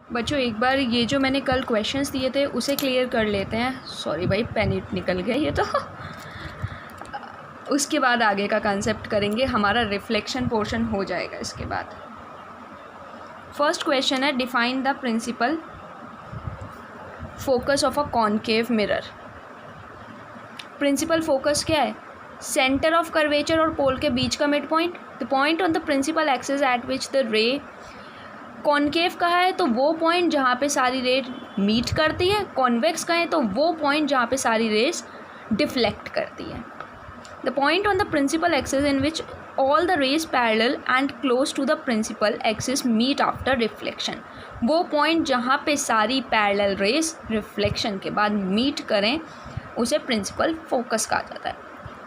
बच्चों एक बार ये जो मैंने कल क्वेश्चंस दिए थे उसे क्लियर कर लेते हैं। सॉरी भाई, पेन निकल गया ये तो। उसके बाद आगे का कंसेप्ट करेंगे, हमारा रिफ्लेक्शन पोर्शन हो जाएगा इसके बाद। फर्स्ट क्वेश्चन है, define the principal focus of a concave mirror. Principal focus क्या है? सेंटर ऑफ कर्वेचर और पोल के बीच का mid point, the point on the principal axis at which the ray, concave कहा है तो वो पॉइंट जहाँ पे सारी रे मीट करती है, कॉन्वेक्स कहें तो वो पॉइंट जहाँ पे सारी रेस डिफ्लेक्ट करती है। The point on the principal axis in which all the rays parallel and close to the principal axis meet after reflection, वो पॉइंट जहाँ पे सारी पैरेलल रेस रिफ्लेक्शन के बाद मीट करें उसे प्रिंसिपल फोकस कहा जाता है।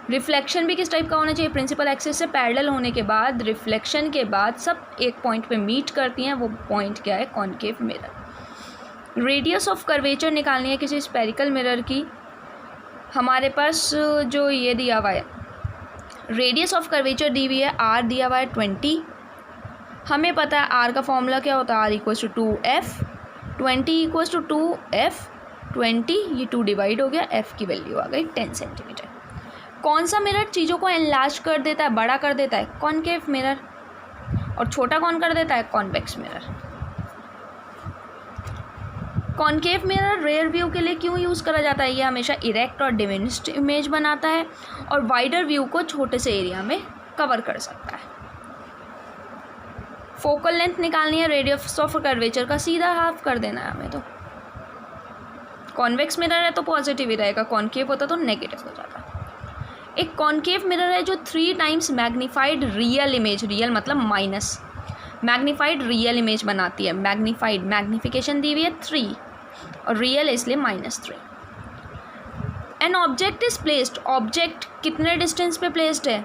रिफ्लेक्शन भी किस टाइप का होना चाहिए? प्रिंसिपल एक्सिस से पैरेलल होने के बाद रिफ्लेक्शन के बाद सब एक पॉइंट पे मीट करती हैं, वो पॉइंट क्या है? Concave mirror. Radius of curvature निकालनी है किसी स्फेरिकल मिरर की। हमारे पास जो ये दिया हुआ है, रेडियस ऑफ कर्वेचर दी हुई है, आर दिया हुआ है 20। हमें पता है आर का फॉर्मूला क्या होता है? R equals to 2f, 20 equals to 2f, 20 ये 2 डिवाइड हो गया, f की वैल्यू आ गई 10 सेंटीमीटर। कौन सा मिरर चीज़ों को एनलार्ज कर देता है, बड़ा कर देता है? Concave mirror. और छोटा कौन कर देता है? Convex mirror. Concave mirror rear view के लिए क्यों यूज़ करा जाता है? ये हमेशा इरेक्ट और डिमिनिश्ड इमेज बनाता है और वाइडर व्यू को छोटे से एरिया में कवर कर सकता है। फोकल लेंथ निकालनी है, रेडियस ऑफ कर्वेचर का सीधा हाफ कर देना है हमें। तो कॉन्वेक्स मिरर है तो पॉजिटिव ही रहेगा, कॉनकेव होता तो नेगेटिव हो जाता। एक कॉनकेव मिरर है जो 3 times magnified real image, real मतलब माइनस, मैग्नीफाइड रियल इमेज बनाती है। मैग्नीफाइड, मैग्नीफिकेशन दी हुई है 3 और रियल इसलिए -3। An object is placed, object कितने डिस्टेंस पे प्लेस्ड है?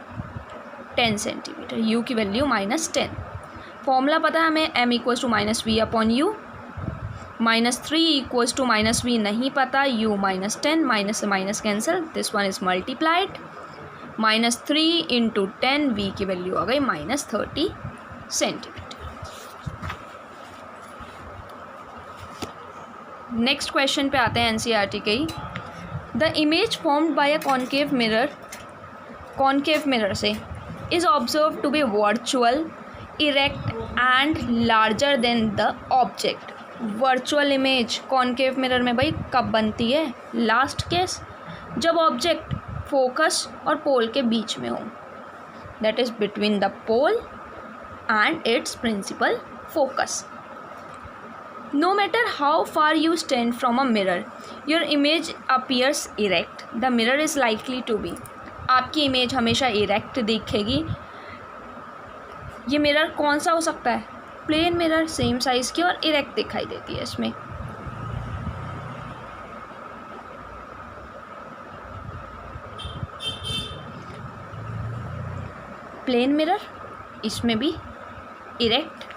10 सेंटीमीटर, यू की वैल्यू -10। फॉर्मूला पता है हमें, m equals to -v upon U, -3 equals to -v नहीं पता, u -10, माइनस से minus cancel, this one is multiplied, -3 into 10, v की वैल्यू आ गई -30 सेंटीमीटर। नेक्स्ट क्वेश्चन पे आते हैं एनसीईआरटी के ही। The image formed by a concave mirror, concave mirror से is observe to be virtual, erect and larger than the object. Virtual image concave mirror में भाई कब बनती है? लास्ट केस, जब ऑब्जेक्ट फोकस और पोल के बीच में हो, that is between the pole and its principal focus. No matter how far you stand from a mirror, your image appears erect. The mirror is likely to be, आपकी image हमेशा erect दिखेगी। ये mirror कौन सा हो सकता है? Plane mirror, same size की और इरेक्ट दिखाई देती है इसमें। प्लेन मिरर, इसमें भी इरेक्ट।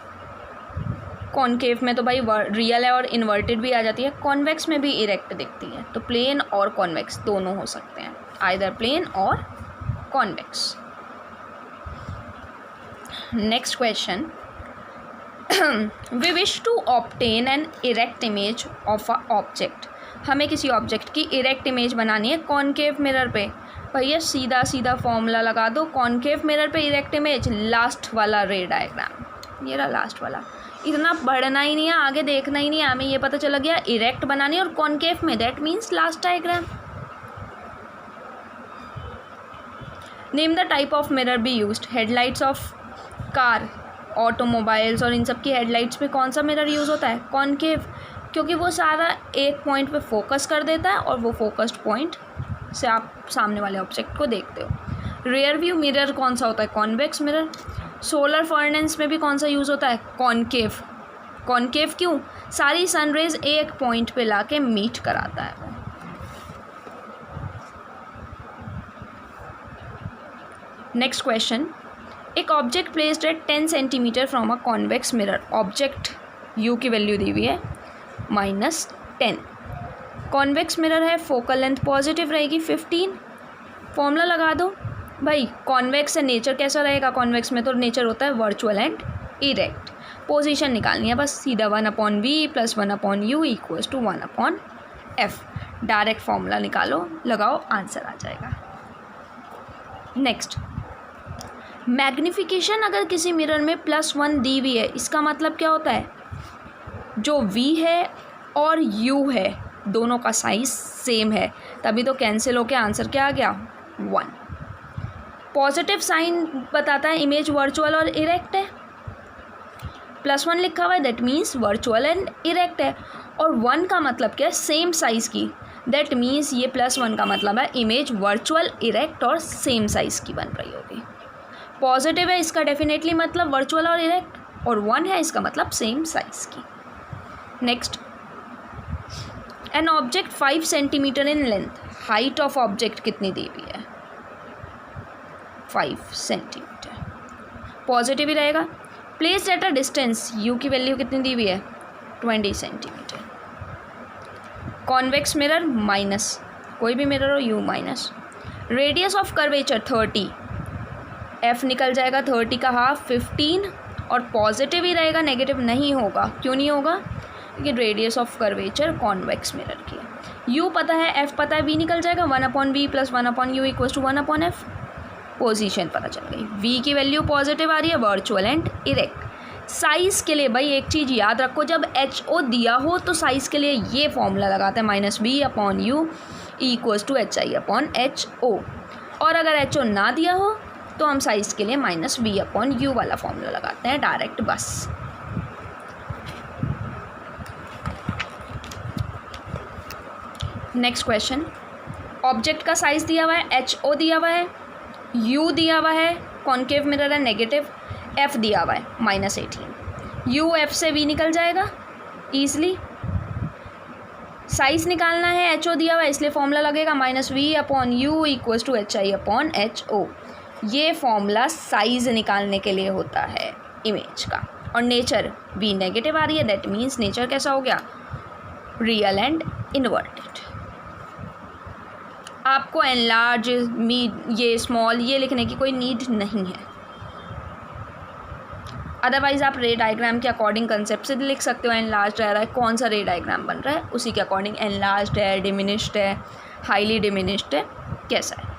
कॉनकेव में तो भाई रियल है और इन्वर्टेड भी आ जाती है, कॉन्वेक्स में भी इरेक्ट दिखती है। तो प्लेन और कॉन्वेक्स दोनों हो सकते हैं, आइदर प्लेन और convex. Next question, we wish to obtain an erect image of a object. हमें किसी ऑब्जेक्ट की इरेक्ट इमेज बनानी है कॉनकेव मिरर पे। भैया सीधा सीधा फॉर्मूला लगा दो, कॉनकेव मिरर पे इरेक्ट इमेज, लास्ट वाला रे डायग्राम, ये रहा लास्ट वाला। इतना बढ़ना ही नहीं है, आगे देखना ही नहीं है, हमें ये पता चला गया इरेक्ट बनानी और कॉनकेव में, that means last diagram. Name the type of mirror be used. Headlights of car, automobiles और इन सब की हेडलाइट्स पे कौन सा मिरर यूज़ होता है? कॉनकेव, क्योंकि वो सारा एक पॉइंट पे फोकस कर देता है और वो फोकस्ड पॉइंट से आप सामने वाले ऑब्जेक्ट को देखते हो। रियर व्यू मिरर कौन सा होता है? Convex mirror. सोलर फर्नेस में भी कौन सा यूज़ होता है? कॉनकेव। कॉनकेव क्यों? सारी सनरेज एक पॉइंट पे लाके मीट कराता है वो। नेक्स्ट क्वेश्चन, एक object placed at 10 centimetre from a convex mirror. Object you की वैल्यू दी हुई है -10। कॉन्वेक्स मिरर है, फोकल लेंथ पॉजिटिव रहेगी 15। फॉर्मूला लगा दो भाई, कॉन्वेक्स से नेचर कैसा रहेगा? कॉन्वेक्स में तो नेचर होता है वर्चुअल एंड इरेक्ट। पोजीशन निकालनी है बस, सीधा 1/v + 1/u = 1/f। Direct formula निकालो, लगाओ, आंसर आ जाएगा। नेक्स्ट, मैग्नीफिकेशन अगर किसी मिरर में +1 दी हुई है, इसका मतलब क्या होता है, जो v है और u है दोनों का साइज सेम है, तभी तो कैंसिल होके आंसर क्या आ गया, 1। पॉजिटिव साइन बताता है इमेज वर्चुअल और इरेक्ट है, +1 लिखा हुआ है that means virtual and erect है, और 1 का मतलब क्या है, सेम साइज़ की, दैट मीन्स ये +1 का मतलब है इमेज वर्चुअल, इरेक्ट और सेम साइज़ की बन रही होगी। पॉजिटिव है इसका डेफिनेटली मतलब वर्चुअल और इरेक्ट, और 1 है इसका मतलब सेम साइज़ की। Next, an object 5 centimetre in length, height of object कितनी दी हुई है, 5 सेंटीमीटर, पॉजिटिव ही रहेगा। Place at a distance, u की वैल्यू कितनी दी हुई है, 20 सेंटीमीटर। कॉन्वेक्स मिरर माइनस, कोई भी मिरर हो u minus. Radius of curvature 30, f निकल जाएगा 30 का हाफ 15, और पॉजिटिव ही रहेगा, नेगेटिव नहीं होगा। क्यों नहीं होगा, क्योंकि radius of curvature convex mirror की है। u पता है, f पता है, v निकल जाएगा 1/v + 1/u = 1/f। पोजीशन पता चल गई, v की वैल्यू पॉजिटिव आ रही है, वर्चुअल एंड इरेक्ट। साइज़ के लिए भाई एक चीज़ याद रखो, जब HO दिया हो तो साइज़ के लिए ये फॉर्मूला लगाते हैं, -v/u = hi/HO, और अगर HO ना दिया हो तो हम साइज़ के लिए -v/u वाला फॉर्मूला लगाते हैं डायरेक्ट बस। नेक्स्ट क्वेश्चन, ऑब्जेक्ट का साइज़ दिया हुआ है, HO दिया हुआ है, u दिया हुआ है, कॉन्केव मिरर है नेगेटिव, f दिया हुआ है -18। u f से v निकल जाएगा ईजली। साइज़ निकालना है, HO दिया हुआ है इसलिए फॉर्मूला लगेगा -v/u = hi/HO। ये फॉर्मूला साइज़ निकालने के लिए होता है इमेज का, और नेचर v नेगेटिव आ रही है, दैट मीन्स नेचर कैसा हो गया, रियल एंड इन्वर्टेड। आपको एनलार्ज, ये स्मॉल, ये लिखने की कोई नीड नहीं है। अदरवाइज़ आप रे डायग्राम के अकॉर्डिंग कंसेप्ट से लिख सकते हो, एनलार्ज रह रहा है, कौन सा रे डायग्राम बन रहा है उसी के अकॉर्डिंग, एनलार्ज्ड है, डिमिनिश्ड है, हाईली डिमिनिश्ड है, कैसा है।